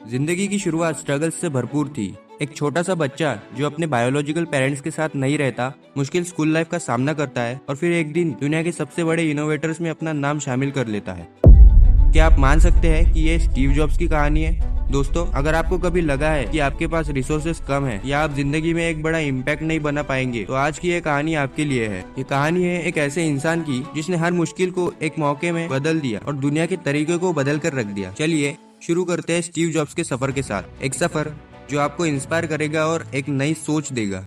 जिंदगी की शुरुआत स्ट्रगल्स से भरपूर थी। एक छोटा सा बच्चा जो अपने बायोलॉजिकल पेरेंट्स के साथ नहीं रहता, मुश्किल स्कूल लाइफ का सामना करता है और फिर एक दिन दुनिया के सबसे बड़े इनोवेटर्स में अपना नाम शामिल कर लेता है। क्या आप मान सकते हैं कि ये स्टीव जॉब्स की कहानी है? दोस्तों, अगर आपको कभी लगा है कि आपके पास रिसोर्सेज कम है या आप जिंदगी में एक बड़ा इम्पैक्ट नहीं बना पाएंगे, तो आज की ये कहानी आपके लिए है। ये कहानी है एक ऐसे इंसान की जिसने हर मुश्किल को एक मौके में बदल दिया और दुनिया के तरीके को बदल कर रख दिया। चलिए शुरू करते हैं स्टीव जॉब्स के सफर के साथ। एक सफर जो आपको इंस्पायर करेगा और एक नई सोच देगा।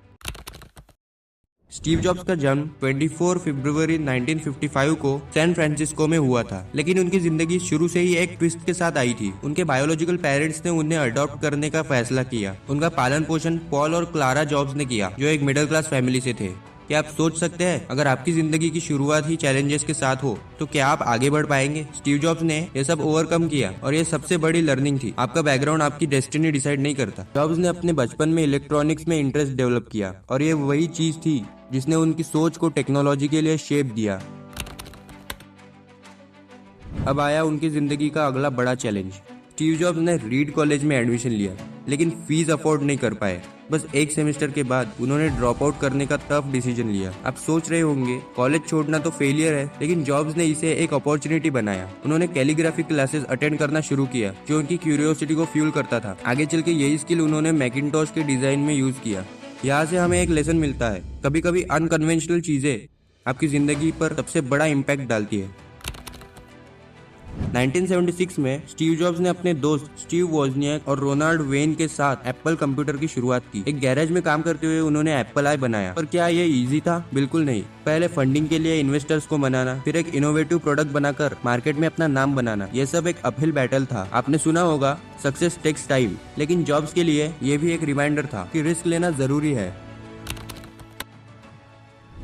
स्टीव जॉब्स का जन्म 24 फरवरी 1955 को सैन फ्रांसिस्को में हुआ था, लेकिन उनकी जिंदगी शुरू से ही एक ट्विस्ट के साथ आई थी। उनके बायोलॉजिकल पेरेंट्स ने उन्हें अडॉप्ट करने का फैसला किया। उनका पालन पोषण पॉल और क्लारा जॉब्स ने किया, जो एक मिडिल क्लास फैमिली से थे। क्या आप सोच सकते हैं, अगर आपकी जिंदगी की शुरुआत ही चैलेंजेस के साथ हो तो क्या आप आगे बढ़ पाएंगे? स्टीव जॉब्स ने ये सब ओवरकम किया और ये सबसे बड़ी लर्निंग थी। आपका बैकग्राउंड आपकी डेस्टिनी डिसाइड नहीं करता। जॉब्स ने अपने बचपन में इलेक्ट्रॉनिक्स में इंटरेस्ट डेवलप किया और ये वही चीज थी जिसने उनकी सोच को टेक्नोलॉजी के लिए शेप दिया। अब आया उनकी जिंदगी का अगला बड़ा चैलेंज। स्टीव जॉब्स ने रीड कॉलेज में एडमिशन लिया, लेकिन फीस अफोर्ड नहीं कर पाए। बस एक सेमेस्टर के बाद उन्होंने ड्रॉप आउट करने का टफ डिसीजन लिया। आप सोच रहे होंगे कॉलेज छोड़ना तो फेलियर है, लेकिन जॉब्स ने इसे एक अपॉर्चुनिटी बनाया। उन्होंने कैलीग्राफी क्लासेस अटेंड करना शुरू किया, जो उनकी क्यूरियोसिटी को फ्यूल करता था। आगे चल के यही स्किल उन्होंने मैकिंटॉश के डिजाइन में यूज किया। यहाँ से हमें एक लेसन मिलता है, कभी कभी अनकन्वेंशनल चीजें आपकी जिंदगी पर सबसे बड़ा इम्पैक्ट डालती है। 1976 में स्टीव जॉब्स ने अपने दोस्त स्टीव वोजनियाक और रोनाल्ड वेन के साथ एप्पल कंप्यूटर की शुरुआत की। एक गैरेज में काम करते हुए उन्होंने एप्पल आई बनाया। पर क्या ये इजी था? बिल्कुल नहीं। पहले फंडिंग के लिए इन्वेस्टर्स को मनाना, फिर एक इनोवेटिव प्रोडक्ट बनाकर मार्केट में अपना नाम बनाना, ये सब एक अपहिल बैटल था। आपने सुना होगा सक्सेस टेक्स टाइम, लेकिन जॉब्स के लिए ये भी एक रिमाइंडर था कि रिस्क लेना जरूरी है।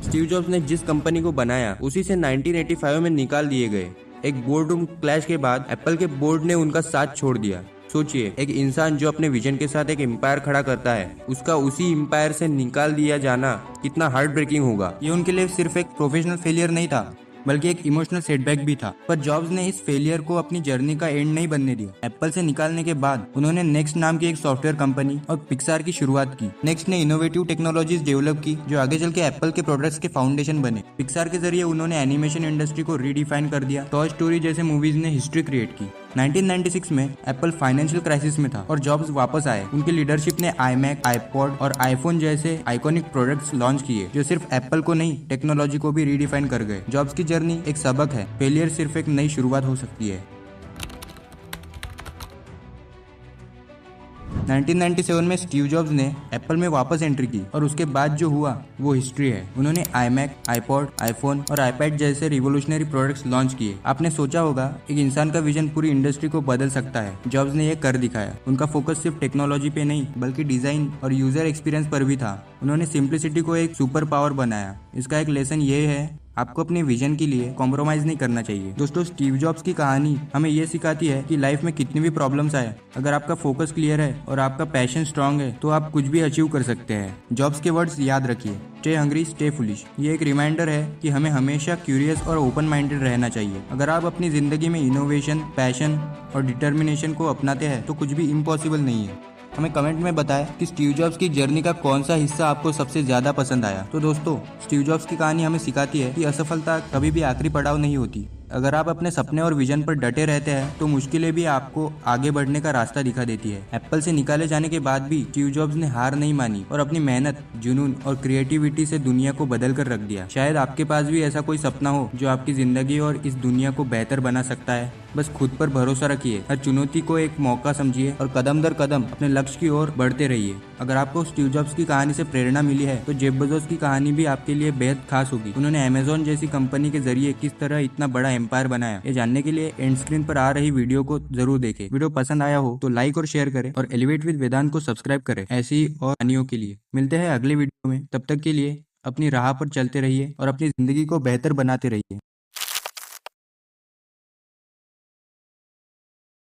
स्टीव जॉब्स ने जिस कंपनी को बनाया उसी से 1985 में निकाल दिए गए। एक बोर्ड रूम क्लैश के बाद एप्पल के बोर्ड ने उनका साथ छोड़ दिया। सोचिए, एक इंसान जो अपने विजन के साथ एक एम्पायर खड़ा करता है, उसका उसी एम्पायर से निकाल दिया जाना कितना हार्ट ब्रेकिंग होगा। ये उनके लिए सिर्फ एक प्रोफेशनल फेलियर नहीं था, बल्कि एक इमोशनल सेटबैक भी था। पर जॉब्स ने इस फेलियर को अपनी जर्नी का एंड नहीं बनने दिया। एप्पल से निकालने के बाद उन्होंने नेक्स्ट नाम की एक सॉफ्टवेयर कंपनी और पिक्सार की शुरुआत की। नेक्स्ट ने इनोवेटिव टेक्नोलॉजीज डेवलप की, जो आगे चल के एप्पल के प्रोडक्ट्स के फाउंडेशन बने। पिक्सार के जरिए उन्होंने एनिमेशन इंडस्ट्री को रीडिफाइन कर दिया। टॉय स्टोरी जैसे मूवीज ने हिस्ट्री क्रिएट की। 1996 में एप्पल फाइनेंशियल क्राइसिस में था और जॉब्स वापस आए। उनकी लीडरशिप ने आईमैक, आईपॉड और आईफोन जैसे आइकॉनिक प्रोडक्ट्स लॉन्च किए, जो सिर्फ एप्पल को नहीं, टेक्नोलॉजी को भी रीडिफाइन कर गए। जॉब्स की जर्नी एक सबक है, फेलियर सिर्फ एक नई शुरुआत हो सकती है। 1997 में स्टीव जॉब्स ने एप्पल में वापस एंट्री की और उसके बाद जो हुआ वो हिस्ट्री है। उन्होंने आईमैक, आईपॉड, आईफोन और आईपैड जैसे रिवोल्यूशनरी प्रोडक्ट्स लॉन्च किए। आपने सोचा होगा एक इंसान का विजन पूरी इंडस्ट्री को बदल सकता है। जॉब्स ने ये कर दिखाया। उनका फोकस सिर्फ टेक्नोलॉजी पे नहीं, बल्कि डिजाइन और यूजर एक्सपीरियंस पर भी था। उन्होंने सिंप्लिसिटी को एक सुपर पावर बनाया। इसका एक लेसन ये है, आपको अपने विजन के लिए कॉम्प्रोमाइज नहीं करना चाहिए। दोस्तों, स्टीव जॉब्स की कहानी हमें ये सिखाती है कि लाइफ में कितनी भी प्रॉब्लम्स आए, अगर आपका फोकस क्लियर है और आपका पैशन स्ट्रांग है, तो आप कुछ भी अचीव कर सकते हैं। जॉब्स के वर्ड्स याद रखिए, स्टे हंग्री, स्टे फुलिश। ये एक रिमाइंडर है कि हमें हमेशा क्यूरियस और ओपन माइंडेड रहना चाहिए। अगर आप अपनी जिंदगी में इनोवेशन, पैशन और डिटर्मिनेशन को अपनाते हैं तो कुछ भी इम्पॉसिबल नहीं है। हमें कमेंट में बताएं कि स्टीव जॉब्स की जर्नी का कौन सा हिस्सा आपको सबसे ज्यादा पसंद आया। तो दोस्तों, स्टीव जॉब्स की कहानी हमें सिखाती है कि असफलता कभी भी आखिरी पड़ाव नहीं होती। अगर आप अपने सपने और विजन पर डटे रहते हैं तो मुश्किलें भी आपको आगे बढ़ने का रास्ता दिखा देती है। एप्पल से निकाले जाने के बाद भी स्टीव जॉब्स ने हार नहीं मानी और अपनी मेहनत, जुनून और क्रिएटिविटी से दुनिया को बदल कर रख दिया। शायद आपके पास भी ऐसा कोई सपना हो जो आपकी जिंदगी और इस दुनिया को बेहतर बना सकता है। बस खुद पर भरोसा रखिए, हर चुनौती को एक मौका समझिए और कदम दर कदम अपने लक्ष्य की ओर बढ़ते रहिए। अगर आपको स्टीव जॉब्स की कहानी से प्रेरणा मिली है तो जेफ बेजोस की कहानी भी आपके लिए बेहद खास होगी। उन्होंने अमेज़न जैसी कंपनी के जरिए किस तरह इतना बड़ा एम्पायर बनाया, ये जानने के लिए एंड स्क्रीन पर आ रही वीडियो को जरूर देखें। वीडियो पसंद आया हो तो लाइक और शेयर करें और एलिवेट विद वेदांत को सब्सक्राइब करें ऐसी और कहानियों के लिए। मिलते हैं अगले वीडियो में, तब तक के लिए अपनी राह पर चलते रहिए और अपनी जिंदगी को बेहतर बनाते रहिए।